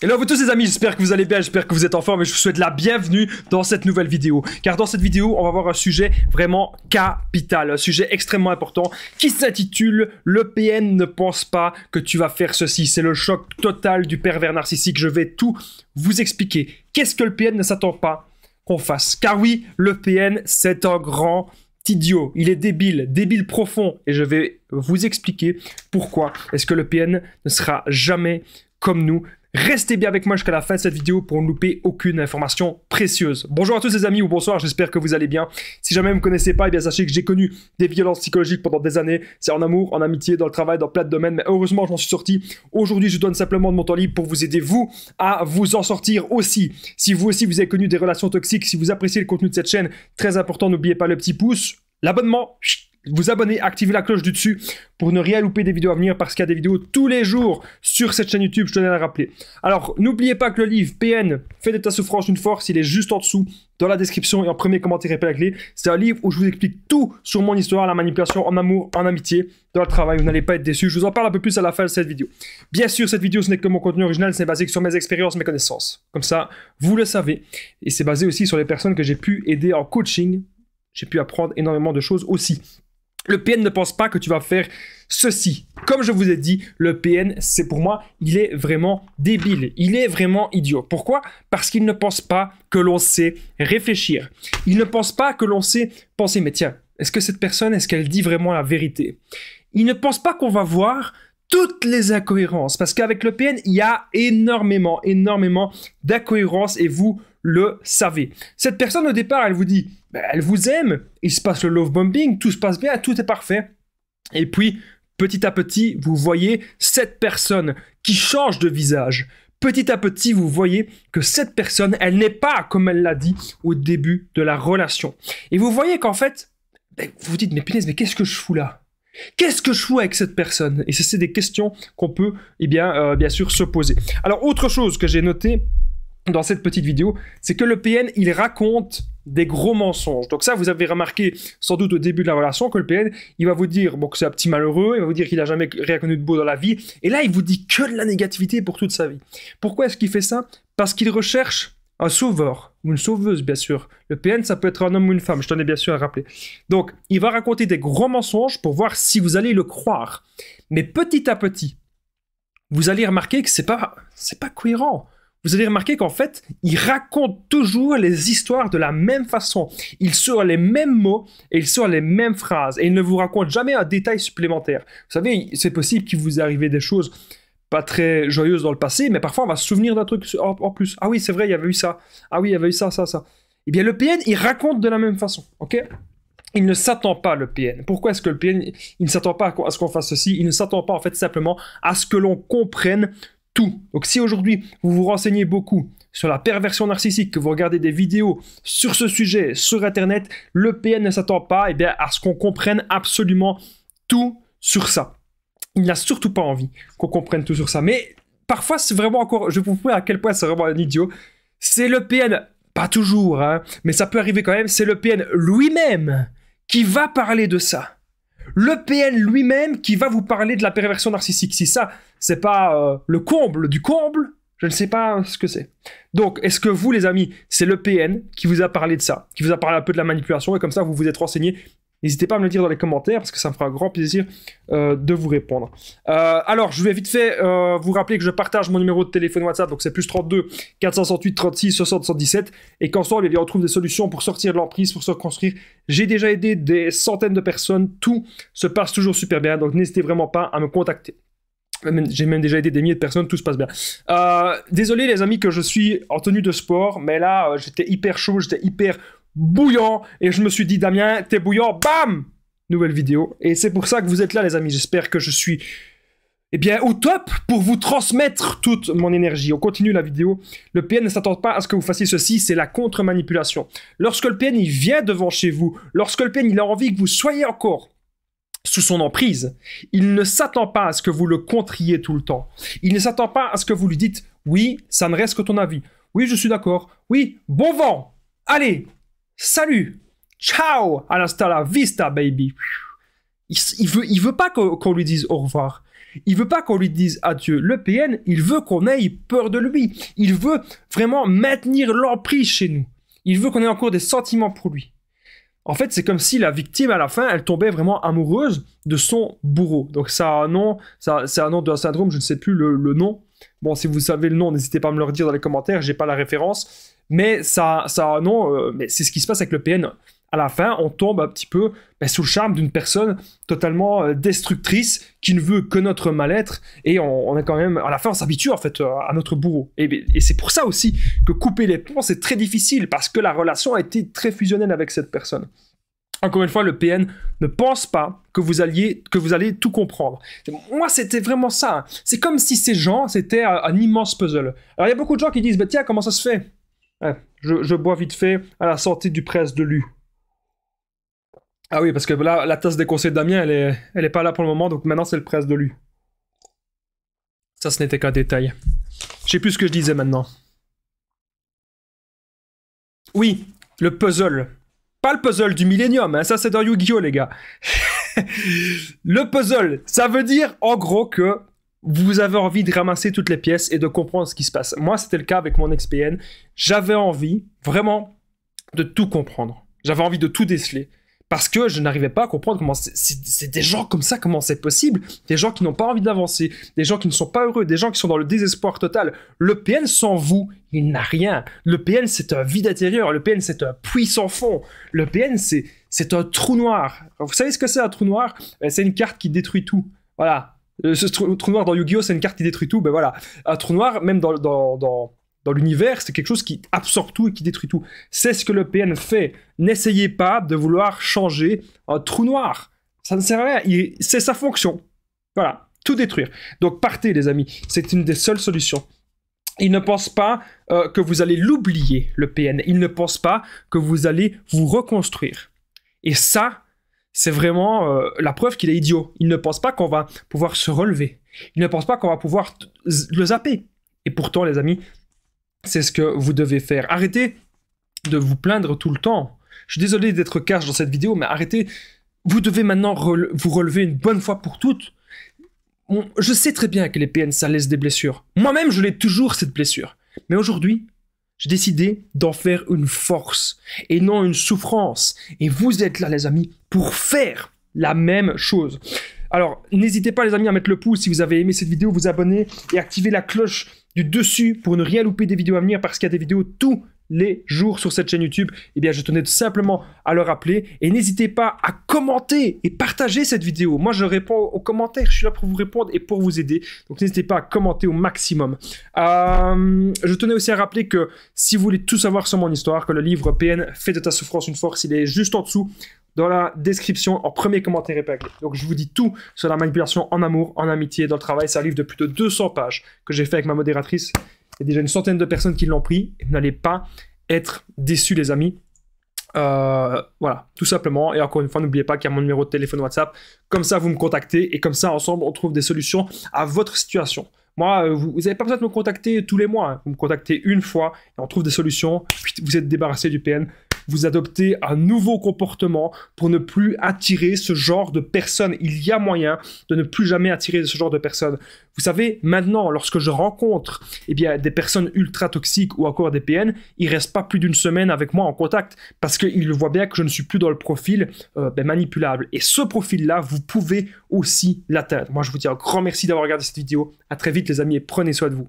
Hello à vous tous les amis, j'espère que vous allez bien, j'espère que vous êtes en forme et je vous souhaite la bienvenue dans cette nouvelle vidéo. Car dans cette vidéo, on va voir un sujet vraiment capital, un sujet extrêmement important qui s'intitule « Le PN ne pense pas que tu vas faire ceci ». C'est le choc total du pervers narcissique, je vais tout vous expliquer. Qu'est-ce que le PN ne s'attend pas qu'on fasse? Car oui, le PN, c'est un grand idiot, il est débile profond. Et je vais vous expliquer pourquoi est-ce que le PN ne sera jamais comme nous. Restez bien avec moi jusqu'à la fin de cette vidéo pour ne louper aucune information précieuse. Bonjour à tous les amis ou bonsoir, j'espère que vous allez bien. Si jamais vous ne me connaissez pas, eh bien sachez que j'ai connu des violences psychologiques pendant des années. C'est en amour, en amitié, dans le travail, dans plein de domaines. Mais heureusement, j'en suis sorti. Aujourd'hui, je donne simplement de mon temps libre pour vous aider, vous, à vous en sortir aussi. Si vous aussi, vous avez connu des relations toxiques, si vous appréciez le contenu de cette chaîne, très important, n'oubliez pas le petit pouce, l'abonnement, vous abonner, activez la cloche du dessus pour ne rien louper des vidéos à venir parce qu'il y a des vidéos tous les jours sur cette chaîne YouTube, je tenais à le rappeler. Alors, n'oubliez pas que le livre PN, Fais de ta souffrance une force, il est juste en dessous, dans la description et en premier commentaire épée à la clé. C'est un livre où je vous explique tout sur mon histoire, la manipulation en amour, en amitié, dans le travail, vous n'allez pas être déçus. Je vous en parle un peu plus à la fin de cette vidéo. Bien sûr, cette vidéo, ce n'est que mon contenu original, c'est basé sur mes expériences, mes connaissances. Comme ça, vous le savez. Et c'est basé aussi sur les personnes que j'ai pu aider en coaching. J'ai pu apprendre énormément de choses aussi. Le PN ne pense pas que tu vas faire ceci. Comme je vous ai dit, le PN, c'est pour moi, il est vraiment débile. Il est vraiment idiot. Pourquoi? Parce qu'il ne pense pas que l'on sait réfléchir. Il ne pense pas que l'on sait penser. Mais tiens, est-ce que cette personne, est-ce qu'elle dit vraiment la vérité? Il ne pense pas qu'on va voir toutes les incohérences. Parce qu'avec le PN, il y a énormément d'incohérences et vous le savez. Cette personne, au départ, elle vous dit... elle vous aime, il se passe le love bombing, tout se passe bien, tout est parfait. Et puis, petit à petit, vous voyez cette personne qui change de visage. Petit à petit, vous voyez que cette personne, elle n'est pas comme elle l'a dit au début de la relation. Et vous voyez qu'en fait, vous vous dites, mais punaise, mais qu'est-ce que je fous là? Qu'est-ce que je fous avec cette personne? Et c'est des questions qu'on peut, bien sûr, se poser. Alors, autre chose que j'ai noté dans cette petite vidéo, c'est que le PN, il raconte des gros mensonges. Donc ça, vous avez remarqué sans doute au début de la relation que le PN, il va vous dire bon, que c'est un petit malheureux, il va vous dire qu'il n'a jamais rien connu de beau dans la vie, et là, il vous dit que de la négativité pour toute sa vie. Pourquoi est-ce qu'il fait ça? Parce qu'il recherche un sauveur, ou une sauveuse, bien sûr. Le PN, ça peut être un homme ou une femme, je tenais bien sûr à rappeler. Donc, il va raconter des gros mensonges pour voir si vous allez le croire. Mais petit à petit, vous allez remarquer que c'est pas cohérent. Vous allez remarquer qu'en fait, il raconte toujours les histoires de la même façon. Il sort les mêmes mots et il sort les mêmes phrases. Et il ne vous raconte jamais un détail supplémentaire. Vous savez, c'est possible qu'il vous arrive des choses pas très joyeuses dans le passé, mais parfois on va se souvenir d'un truc en plus. Ah oui, c'est vrai, il y avait eu ça. Ah oui, il y avait eu ça. Eh bien, le PN, il raconte de la même façon, ok? Il ne s'attend pas, le PN. Pourquoi est-ce que le PN, il ne s'attend pas à ce qu'on fasse ceci? Il ne s'attend pas, en fait, simplement à ce que l'on comprenne tout. Donc si aujourd'hui vous vous renseignez beaucoup sur la perversion narcissique, que vous regardez des vidéos sur ce sujet sur internet, le PN ne s'attend pas à ce qu'on comprenne absolument tout sur ça. Il n'a surtout pas envie qu'on comprenne tout sur ça. Mais parfois c'est vraiment encore, je vais vous prouver à quel point c'est vraiment un idiot. C'est le PN, pas toujours, hein, mais ça peut arriver quand même, c'est le PN lui-même qui va parler de ça. Le PN lui-même qui va vous parler de la perversion narcissique. Si ça, c'est pas le comble du comble, je ne sais pas ce que c'est. Donc, est-ce que vous, les amis, c'est le PN qui vous a parlé de ça, qui vous a parlé un peu de la manipulation, et comme ça, vous vous êtes renseigné? N'hésitez pas à me le dire dans les commentaires, parce que ça me fera un grand plaisir de vous répondre. Alors, je vais vite fait vous rappeler que je partage mon numéro de téléphone WhatsApp, donc c'est plus 32 468 36 60 77, et qu'ensemble, on trouve des solutions pour sortir de l'emprise, pour se reconstruire. J'ai déjà aidé des centaines de personnes, tout se passe toujours super bien, donc n'hésitez vraiment pas à me contacter. J'ai même déjà aidé des milliers de personnes, tout se passe bien. Désolé les amis que je suis en tenue de sport, mais là, j'étais hyper chaud, j'étais hyper bouillant, et je me suis dit, Damien, t'es bouillant, bam! Nouvelle vidéo. Et c'est pour ça que vous êtes là, les amis. J'espère que je suis, au top pour vous transmettre toute mon énergie. On continue la vidéo. Le PN ne s'attend pas à ce que vous fassiez ceci, c'est la contre-manipulation. Lorsque le PN, il vient devant chez vous, lorsque le PN, il a envie que vous soyez encore sous son emprise, il ne s'attend pas à ce que vous le contriez tout le temps. Il ne s'attend pas à ce que vous lui dites, oui, ça ne reste que ton avis. Oui, je suis d'accord. Oui, bon vent. Allez, salut. Ciao. À la vista, baby. Il veut pas qu'on lui dise au revoir. Il veut pas qu'on lui dise adieu. Le PN, il veut qu'on ait peur de lui. Il veut vraiment maintenir l'emprise chez nous. Il veut qu'on ait encore des sentiments pour lui. En fait, c'est comme si la victime, à la fin, elle tombait vraiment amoureuse de son bourreau. Donc, ça a un nom, c'est un nom d'un syndrome, je ne sais plus le nom. Bon, si vous savez le nom, n'hésitez pas à me le dire dans les commentaires, j'ai pas la référence. Mais ça a un nom, mais c'est ce qui se passe avec le PN. À la fin, on tombe un petit peu sous le charme d'une personne totalement destructrice qui ne veut que notre mal-être. Et on est quand même, à la fin, on s'habitue en fait à notre bourreau. Et c'est pour ça aussi que couper les ponts, c'est très difficile parce que la relation a été très fusionnelle avec cette personne. Encore une fois, le PN ne pense pas que vous allez tout comprendre. Moi, c'était vraiment ça. C'est comme si ces gens, c'était un immense puzzle. Alors, il y a beaucoup de gens qui disent, bah, tiens, comment ça se fait? Ouais, je bois vite fait à la sortie du presse de Lu. Ah oui, parce que là, la tasse des conseils de Damien, elle est pas là pour le moment, donc maintenant c'est le presse de Lu. Ça, ce n'était qu'un détail. Je sais plus ce que je disais maintenant. Oui, le puzzle. Pas le puzzle du Millennium, hein, ça c'est dans Yu-Gi-Oh, les gars. Le puzzle, ça veut dire en gros que vous avez envie de ramasser toutes les pièces et de comprendre ce qui se passe. Moi, c'était le cas avec mon ex-PN. J'avais envie, vraiment, de tout comprendre. J'avais envie de tout déceler. Parce que je n'arrivais pas à comprendre comment c'est des gens comme ça, comment c'est possible. Des gens qui n'ont pas envie d'avancer, des gens qui ne sont pas heureux, des gens qui sont dans le désespoir total. Le PN sans vous, il n'a rien. Le PN, c'est un vide intérieur. Le PN, c'est un puits sans fond. Le PN, c'est un trou noir. Alors, vous savez ce que c'est un trou noir? C'est une carte qui détruit tout. Voilà. Ce trou noir dans Yu-Gi-Oh, c'est une carte qui détruit tout. Ben voilà. Un trou noir, même dans l'univers, c'est quelque chose qui absorbe tout et qui détruit tout. C'est ce que le PN fait. N'essayez pas de vouloir changer un trou noir. Ça ne sert à rien. C'est sa fonction. Voilà. Tout détruire. Donc partez, les amis. C'est une des seules solutions. Il ne pense pas que vous allez l'oublier, le PN. Il ne pense pas que vous allez vous reconstruire. Et ça, c'est vraiment la preuve qu'il est idiot. Il ne pense pas qu'on va pouvoir se relever. Il ne pense pas qu'on va pouvoir le zapper. Et pourtant, les amis, c'est ce que vous devez faire. Arrêtez de vous plaindre tout le temps. Je suis désolé d'être cash dans cette vidéo, mais arrêtez. Vous devez maintenant vous relever une bonne fois pour toutes. Je sais très bien que les PN, ça laisse des blessures. Moi-même, je l'ai toujours, cette blessure. Mais aujourd'hui, j'ai décidé d'en faire une force et non une souffrance. Et vous êtes là, les amis, pour faire la même chose. Alors, n'hésitez pas, les amis, à mettre le pouce si vous avez aimé cette vidéo, vous abonner et activer la cloche du dessus pour ne rien louper des vidéos à venir parce qu'il y a des vidéos tous les jours sur cette chaîne YouTube. Eh bien, je tenais tout simplement à le rappeler. Et n'hésitez pas à commenter et partager cette vidéo. Moi, je réponds aux commentaires. Je suis là pour vous répondre et pour vous aider. Donc, n'hésitez pas à commenter au maximum. Je tenais aussi à rappeler que si vous voulez tout savoir sur mon histoire, que le livre PN, Fais de ta souffrance une force, il est juste en dessous dans la description, en premier commentaire épinglé. Donc je vous dis tout sur la manipulation en amour, en amitié, dans le travail. C'est un livre de plus de 200 pages que j'ai fait avec ma modératrice. Il y a déjà une centaine de personnes qui l'ont pris. Et vous n'allez pas être déçus, les amis. Voilà, tout simplement. Et encore une fois, n'oubliez pas qu'il y a mon numéro de téléphone WhatsApp. Comme ça, vous me contactez et comme ça, ensemble, on trouve des solutions à votre situation. Moi, vous n'avez pas besoin de me contacter tous les mois. Hein. Vous me contactez une fois et on trouve des solutions. Puis vous êtes débarrassé du PN. Vous adoptez un nouveau comportement pour ne plus attirer ce genre de personnes. Il y a moyen de ne plus jamais attirer ce genre de personnes. Vous savez, maintenant, lorsque je rencontre des personnes ultra toxiques ou encore des PN, ils ne restent pas plus d'une semaine avec moi en contact parce qu'ils voient bien que je ne suis plus dans le profil manipulable. Et ce profil-là, vous pouvez aussi l'atteindre. Moi, je vous dis un grand merci d'avoir regardé cette vidéo. À très vite, les amis, et prenez soin de vous.